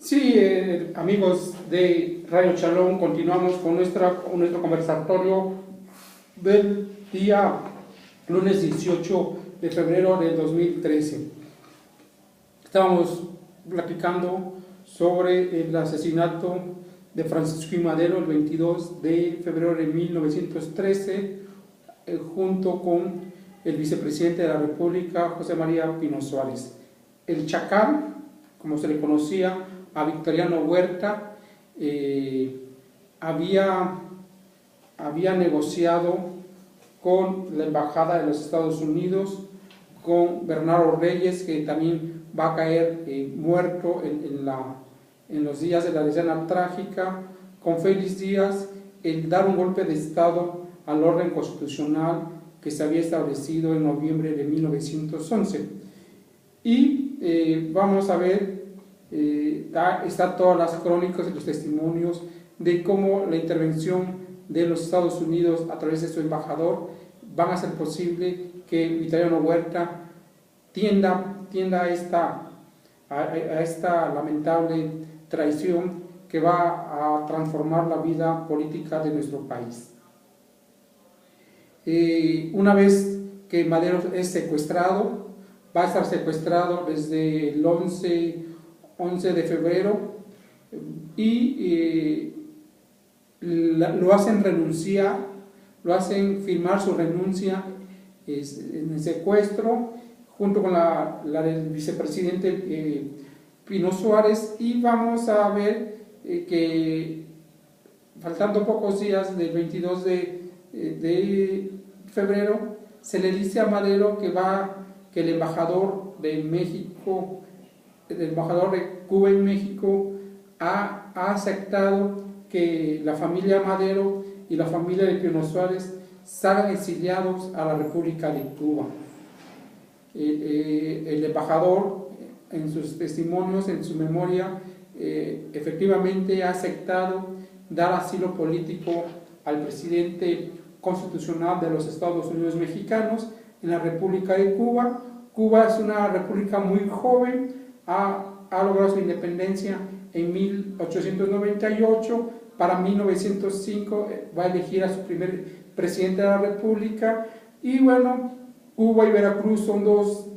Sí, amigos de Radio Shalom, continuamos con nuestro conversatorio del día lunes 18 de febrero del 2013. Estábamos platicando sobre el asesinato de Francisco I. Madero el 22 de febrero de 1913, junto con el vicepresidente de la República, José María Pino Suárez. El Chacal, como se le conocía a Victoriano Huerta, había negociado con la Embajada de los Estados Unidos, con Bernardo Reyes, que también va a caer muerto en los días de la decena trágica, con Félix Díaz, el dar un golpe de Estado al orden constitucional que se había establecido en noviembre de 1911. Y vamos a ver, está todas las crónicas y los testimonios de cómo la intervención de los Estados Unidos a través de su embajador van a hacer posible que Victoriano Huerta tienda a esta lamentable traición que va a transformar la vida política de nuestro país. Una vez que Madero es secuestrado, va a estar secuestrado desde el 11 de febrero y lo hacen renunciar, lo hacen firmar su renuncia en el secuestro junto con la del vicepresidente Pino Suárez, y vamos a ver que faltando pocos días del 22 de febrero se le dice a Madero que el embajador de México, el embajador de Cuba en México ha aceptado que la familia Madero y la familia de Pino Suárez salgan exiliados a la República de Cuba. El embajador, en sus testimonios, en su memoria, efectivamente ha aceptado dar asilo político al presidente constitucional de los Estados Unidos mexicanos en la República de Cuba. Cuba es una república muy joven, ha logrado su independencia en 1898, para 1905 va a elegir a su primer presidente de la República, y bueno, Cuba y Veracruz son dos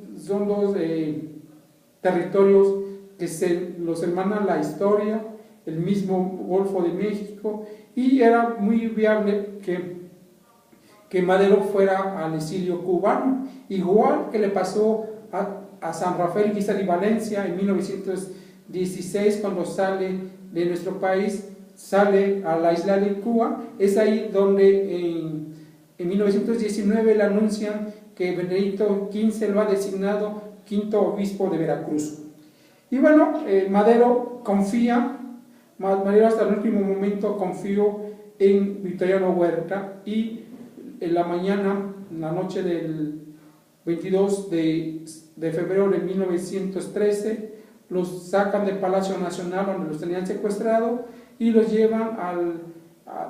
territorios que se los hermana la historia, el mismo Golfo de México, y era muy viable que Madero fuera al exilio cubano, igual que le pasó a San Rafael Guízar y Valencia en 1916, cuando sale de nuestro país, sale a la isla de Cuba. Es ahí donde en 1919 le anuncian que Benedicto XV lo ha designado quinto obispo de Veracruz. Y bueno, Madero hasta el último momento confió en Victoriano Huerta, y en la noche del 22 de febrero de 1913, los sacan del Palacio Nacional donde los tenían secuestrado y los llevan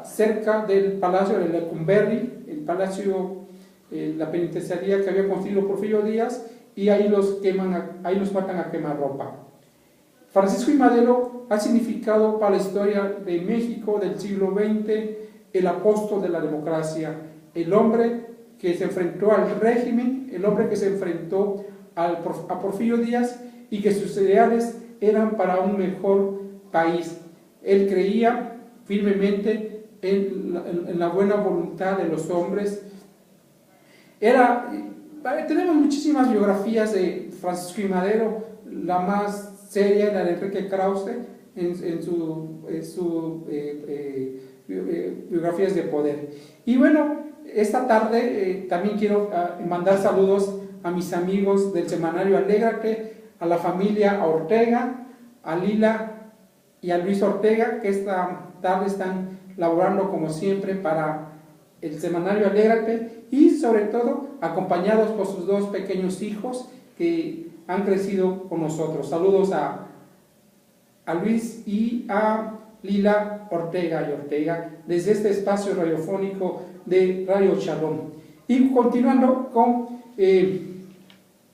cerca del Palacio de Lecumberri, el palacio, la penitenciaría que había construido Porfirio Díaz, y ahí los matan a quemarropa. Francisco I. Madero ha significado para la historia de México del siglo XX el apóstol de la democracia, el hombre que se enfrentó al régimen, el hombre que se enfrentó a Porfirio Díaz, y que sus ideales eran para un mejor país. Él creía firmemente en la buena voluntad de los hombres. Tenemos muchísimas biografías de Francisco I. Madero, la más seria, la de Enrique Krause, en sus biografías de poder. Y bueno, esta tarde también quiero mandar saludos a mis amigos del semanario Alégrate, a la familia Ortega, a Lila y a Luis Ortega, que esta tarde están laborando como siempre para el semanario Alégrate, y sobre todo acompañados por sus dos pequeños hijos que han crecido con nosotros. Saludos a Luis y a Lila Ortega y Ortega desde este espacio radiofónico de Radio Shalom. Y continuando con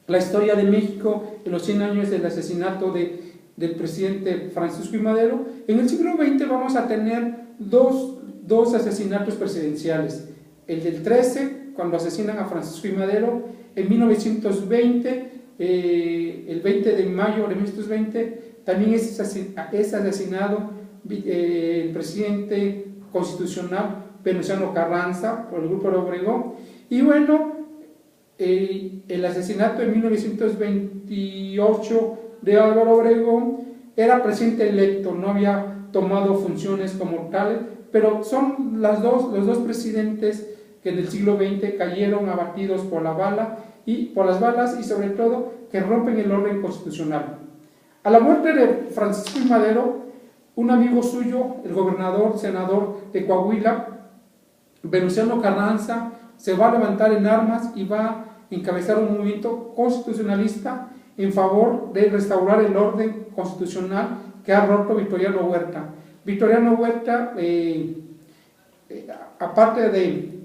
la historia de México en los 100 años del asesinato de del presidente Francisco I. Madero, en el siglo XX vamos a tener dos asesinatos presidenciales. El del 13, cuando asesinan a Francisco I. Madero, en 1920, el 20 de mayo de 1920, también es asesinado el presidente constitucional Venustiano Carranza por el Grupo de Obregón. Y bueno, el asesinato en 1928 de Álvaro Obregón, era presidente electo, no había tomado funciones como tales, pero son los dos presidentes que en el siglo XX cayeron abatidos por las balas y sobre todo que rompen el orden constitucional. A la muerte de Francisco I. Madero, un amigo suyo, el senador de Coahuila, Venustiano Carranza, se va a levantar en armas y va a encabezar un movimiento constitucionalista en favor de restaurar el orden constitucional que ha roto Victoriano Huerta. Victoriano Huerta, aparte de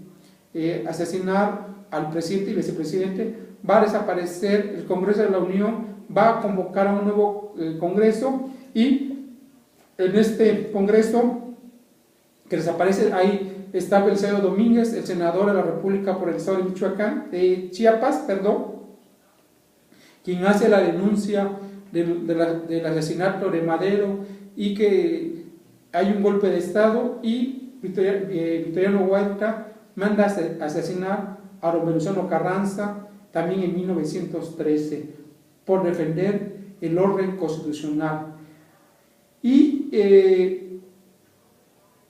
asesinar al presidente y vicepresidente, va a desaparecer el Congreso de la Unión, va a convocar a un nuevo Congreso, y en este Congreso que desaparece, ahí está Belisario Domínguez, el senador de la República por el estado de Chiapas, quien hace la denuncia del asesinato de Madero y que hay un golpe de estado, y Victoriano Huerta manda a asesinar a don Venustiano Carranza también en 1913 por defender el orden constitucional. Y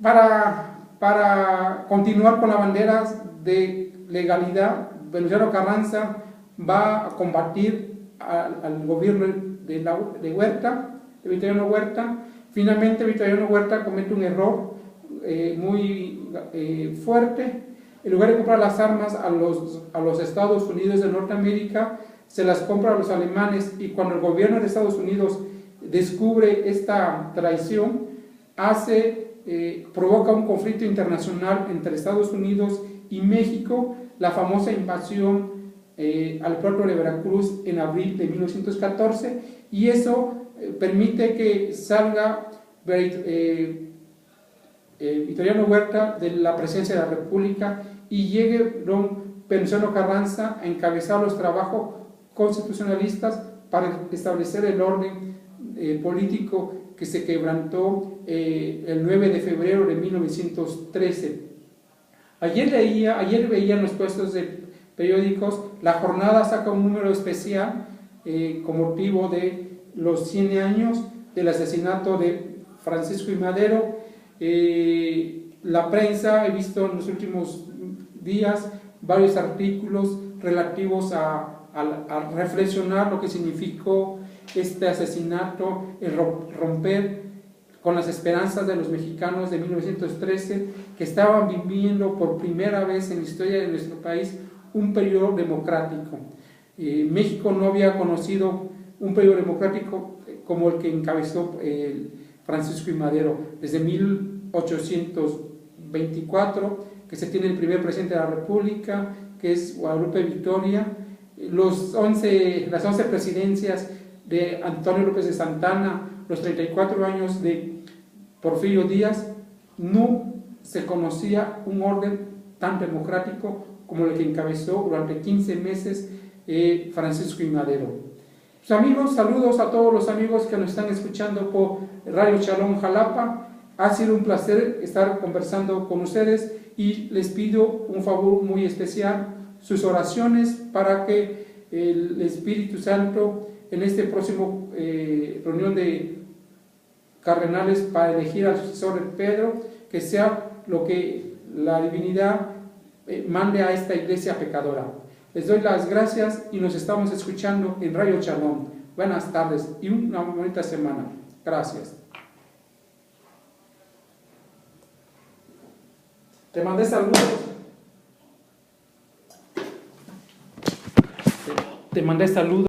para continuar con las banderas de legalidad, Venustiano Carranza va a combatir al gobierno de Victoriano Huerta. Finalmente Victoriano Huerta comete un error muy fuerte. En lugar de comprar las armas a los Estados Unidos de Norteamérica, se las compra a los alemanes, y cuando el gobierno de Estados Unidos descubre esta traición, provoca un conflicto internacional entre Estados Unidos y México, la famosa invasión al puerto de Veracruz en abril de 1914, y eso permite que salga Victoriano Huerta de la presidencia de la República y llegue don Venustiano Carranza a encabezar los trabajos constitucionalistas para establecer el orden político que se quebrantó el 9 de febrero de 1913. Ayer veía en los puestos de periódicos, La Jornada saca un número especial con motivo de los 100 años del asesinato de Francisco I. Madero. La prensa, he visto en los últimos días varios artículos relativos a reflexionar lo que significó este asesinato, el romper con las esperanzas de los mexicanos de 1913, que estaban viviendo por primera vez en la historia de nuestro país un periodo democrático. México no había conocido un periodo democrático como el que encabezó Francisco I. Madero. Desde 1824, que se tiene el primer presidente de la República, que es Guadalupe Victoria, las 11 presidencias de Antonio López de Santana, los 34 años de Porfirio Díaz, no se conocía un orden tan democrático como el que encabezó durante 15 meses Francisco I. Madero. Pues amigos, saludos a todos los amigos que nos están escuchando por Radio Shalom Jalapa. Ha sido un placer estar conversando con ustedes, y les pido un favor muy especial, sus oraciones para que el Espíritu Santo en este próximo reunión de cardenales para elegir al sucesor de Pedro, que sea lo que la divinidad mande a esta iglesia pecadora. Les doy las gracias y nos estamos escuchando en Radio Shalom. Buenas tardes y una bonita semana. Gracias. Te mandé saludos. Te mandé saludos.